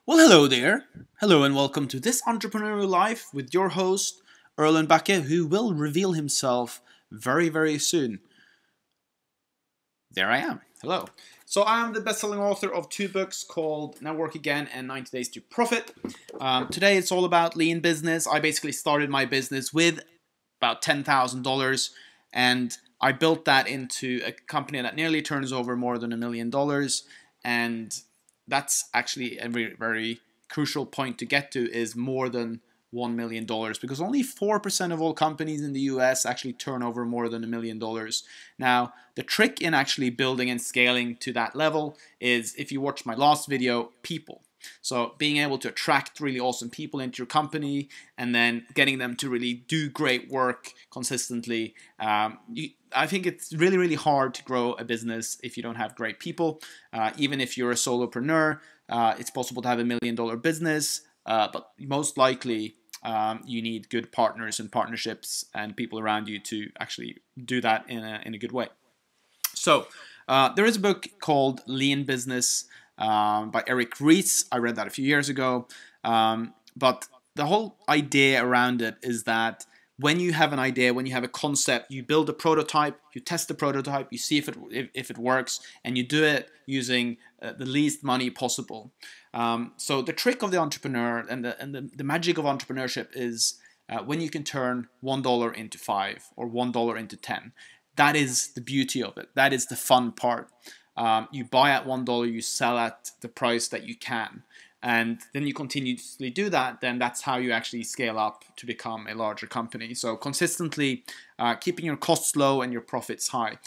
Well, hello there. Hello and welcome to this entrepreneurial life with your host, Erlen Bakke, who will reveal himself very, very soon. There I am. Hello. So I am the best-selling author of two books called Now Work Again and 90 Days to Profit. Today it's all about lean business. I basically started my business with about $10,000 and I built that into a company that nearly turns over more than $1 million, and that's actually a very, very crucial point to get to, is more than $1 million, because only 4% of all companies in the US actually turn over more than $1 million. Now, the trick in actually building and scaling to that level is, if you watch my last video, people. So being able to attract really awesome people into your company and then getting them to really do great work consistently. I think it's really, really hard to grow a business if you don't have great people. Even if you're a solopreneur, it's possible to have $1 million business, but most likely you need good partners and partnerships and people around you to actually do that in a good way. So there is a book called Lean Business by Eric Ries. I read that a few years ago. But the whole idea around it is that when you have an idea, when you have a concept, you build a prototype, you test the prototype, you see if it works, and you do it using the least money possible. So the trick of the entrepreneur and the magic of entrepreneurship is when you can turn $1 into 5 or $1 into 10. That is the beauty of it. That is the fun part. You buy at $1, you sell at the price that you can. And then you continuously do that, then that's how you actually scale up to become a larger company. So consistently keeping your costs low and your profits high.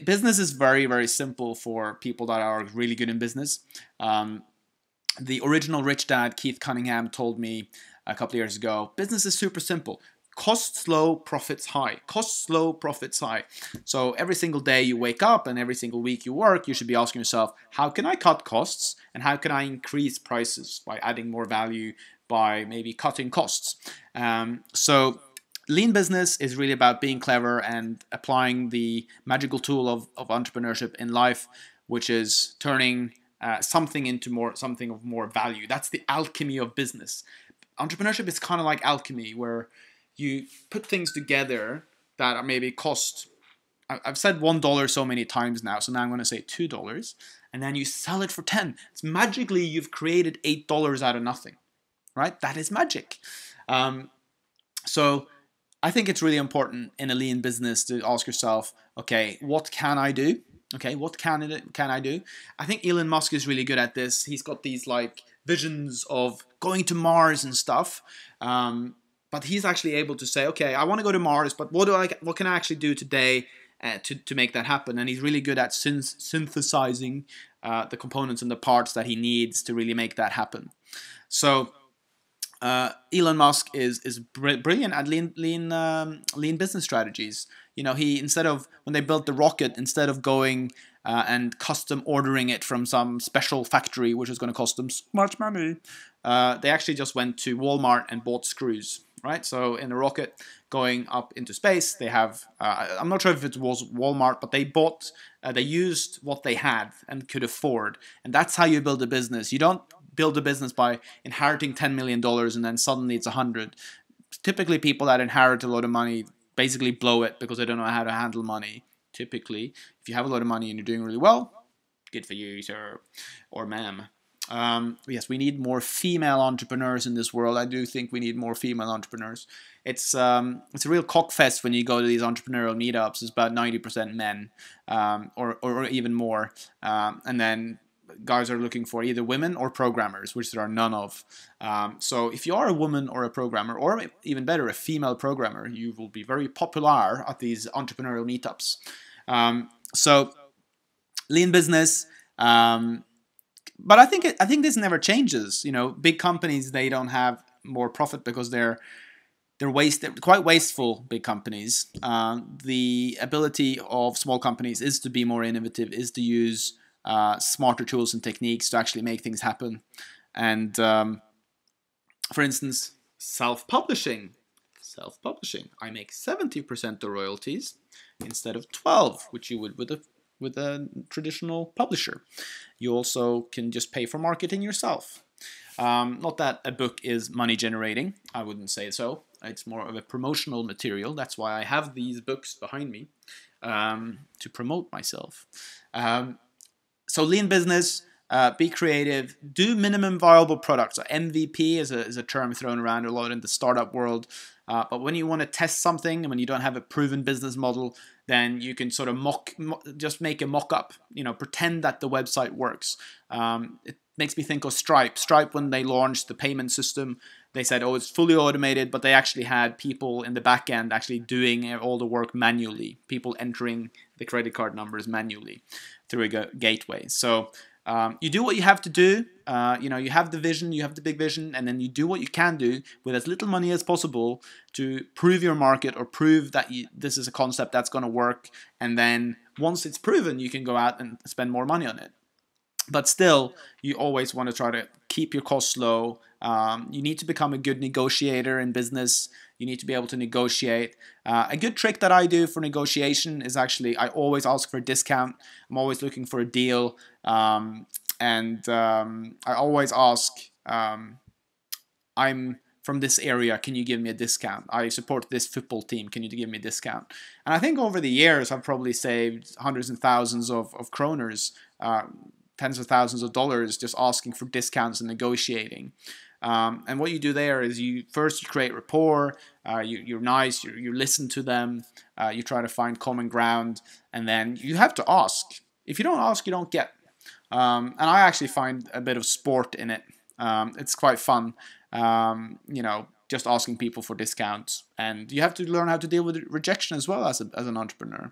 Business is very, very simple for people that are really good in business. The original Rich Dad, Keith Cunningham, told me a couple of years ago, business is super simple. Costs low, profits high. Costs low, profits high. So every single day you wake up and every single week you work, you should be asking yourself, how can I cut costs and how can I increase prices by adding more value, by maybe cutting costs? So lean business is really about being clever and applying the magical tool of entrepreneurship in life, which is turning something into something of more value. That's the alchemy of business. Entrepreneurship is kind of like alchemy, where you put things together that are maybe cost, I've said $1 so many times now, so now I'm going to say $2, and then you sell it for 10. It's magically, you've created $8 out of nothing, right? That is magic. So I think it's really important in a lean business to ask yourself, okay, what can I do? Okay, what can I do? I think Elon Musk is really good at this. He's got these like visions of going to Mars and stuff. But he's actually able to say, okay, I want to go to Mars, but what can I actually do today to make that happen? And he's really good at synthesizing the components and the parts that he needs to really make that happen. So Elon Musk is brilliant at lean business strategies. You know, when they built the rocket, instead of going and custom ordering it from some special factory, which is going to cost them so much money, they actually just went to Walmart and bought screws. Right, so in a rocket going up into space, they have, I'm not sure if it was Walmart, but they used what they had and could afford. And that's how you build a business. You don't build a business by inheriting $10 million and then suddenly it's 100. Typically, people that inherit a lot of money basically blow it because they don't know how to handle money. Typically, if you have a lot of money and you're doing really well, good for you, sir or ma'am. Yes, we need more female entrepreneurs in this world. I do think we need more female entrepreneurs. It's a real cockfest when you go to these entrepreneurial meetups. It's about 90% men, or even more, and then guys are looking for either women or programmers, which there are none of. So if you are a woman or a programmer, or even better, a female programmer, you will be very popular at these entrepreneurial meetups. So lean business. But I think this never changes. You know, big companies, they don't have more profit because they're quite wasteful. Big companies. The ability of small companies is to be more innovative, is to use smarter tools and techniques to actually make things happen. And for instance, self-publishing. I make 70% the royalties instead of 12, which you would with a with a traditional publisher. You also can just pay for marketing yourself. Not that a book is money generating, I wouldn't say so. It's more of a promotional material. That's why I have these books behind me, to promote myself. So lean business, be creative, do minimum viable products. So MVP is a term thrown around a lot in the startup world. But when you want to test something and when you don't have a proven business model, then you can sort of just make a mock-up, pretend that the website works. It makes me think of Stripe. Stripe, when they launched the payment system, they said, oh, it's fully automated, but they actually had people in the back end actually doing all the work manually, people entering the credit card numbers manually through a gateway. So you do what you have to do. You have the vision, you have the big vision, and then you do what you can do with as little money as possible to prove your market or prove that this is a concept that's going to work. And then once it's proven, you can go out and spend more money on it. But still, you always want to try to keep your costs low. You need to become a good negotiator in business. You need to be able to negotiate. A good trick that I do for negotiation is actually I always ask for a discount. I'm always looking for a deal. I always ask, I'm from this area, can you give me a discount? I support this football team, can you give me a discount? And I think over the years, I've probably saved hundreds and thousands of kroners, tens of thousands of dollars just asking for discounts and negotiating. And what you do there is you create rapport, you're nice, you listen to them, you try to find common ground, and then you have to ask. If you don't ask, you don't get. And I actually find a bit of sport in it. It's quite fun, just asking people for discounts. And you have to learn how to deal with rejection as well as an entrepreneur.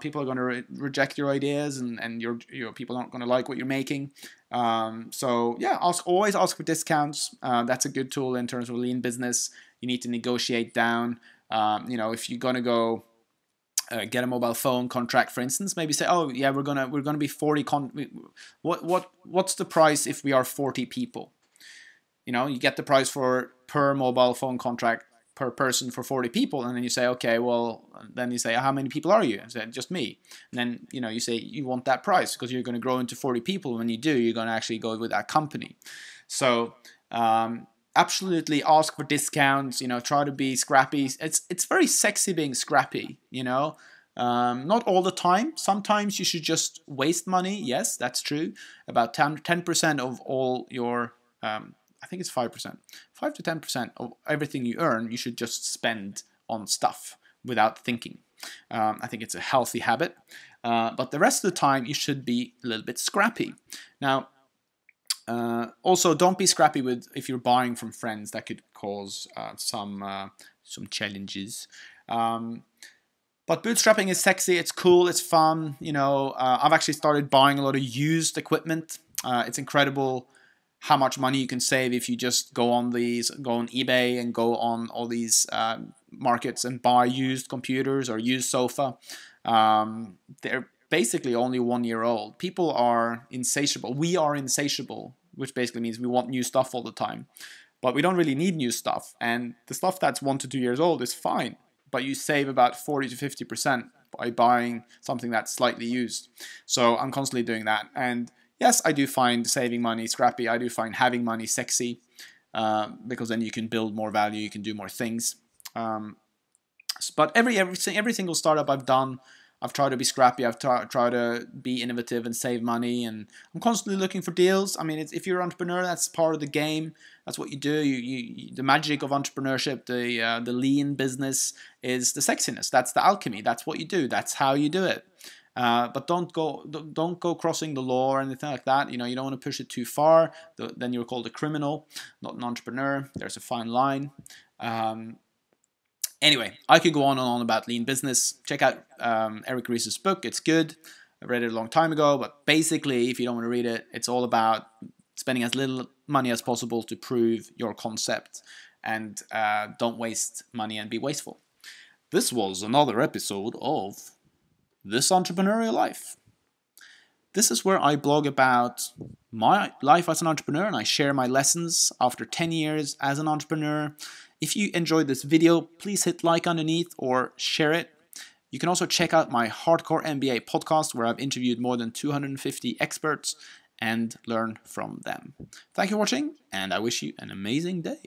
People are going to reject your ideas, and your people aren't going to like what you're making. So yeah, always ask for discounts. That's a good tool in terms of lean business. You need to negotiate down. If you're going to go get a mobile phone contract, for instance, maybe say, oh yeah, we're gonna be 40. What's the price if we are 40 people? You get the price per mobile phone contract per person for 40 people, and then you say, okay, well, then you say, how many people are you? I said, just me. And then you say you want that price because you're going to grow into 40 people. When you do, you're going to actually go with that company. So absolutely ask for discounts. Try to be scrappy. It's very sexy being scrappy. Not all the time. Sometimes you should just waste money. Yes, that's true. About 10% of all your I think it's 5%. 5 to 10% of everything you earn, you should just spend on stuff without thinking. I think it's a healthy habit. But the rest of the time, you should be a little bit scrappy. Now, also, don't be scrappy if you're buying from friends. That could cause some challenges. But bootstrapping is sexy. It's cool. It's fun. I've actually started buying a lot of used equipment. It's incredible how much money you can save if you just go on eBay and go on all these markets and buy used computers or used sofa. They're basically only 1 year old. People are insatiable. We are insatiable, which basically means we want new stuff all the time. But we don't really need new stuff. And the stuff that's 1 to 2 years old is fine. But you save about 40 to 50% by buying something that's slightly used. So I'm constantly doing that. And yes, I do find saving money scrappy. I do find having money sexy because then you can build more value, you can do more things. But every single startup I've done, I've tried to be scrappy. I've tried to be innovative and save money, and I'm constantly looking for deals. I mean, if you're an entrepreneur, that's part of the game. That's what you do. The magic of entrepreneurship, the lean business, is the sexiness. That's the alchemy. That's what you do. That's how you do it. But don't go crossing the law or anything like that. You don't want to push it too far. Then you're called a criminal, not an entrepreneur. There's a fine line. Anyway, I could go on and on about lean business. Check out Eric Ries's book. It's good. I read it a long time ago, but basically, if you don't want to read it, it's all about spending as little money as possible to prove your concept, and don't waste money and be wasteful. This was another episode of This Entrepreneurial Life. This is where I blog about my life as an entrepreneur, and I share my lessons after 10 years as an entrepreneur. If you enjoyed this video, please hit like underneath or share it. You can also check out my Hardcore MBA podcast, where I've interviewed more than 250 experts and learn from them. Thank you for watching, and I wish you an amazing day.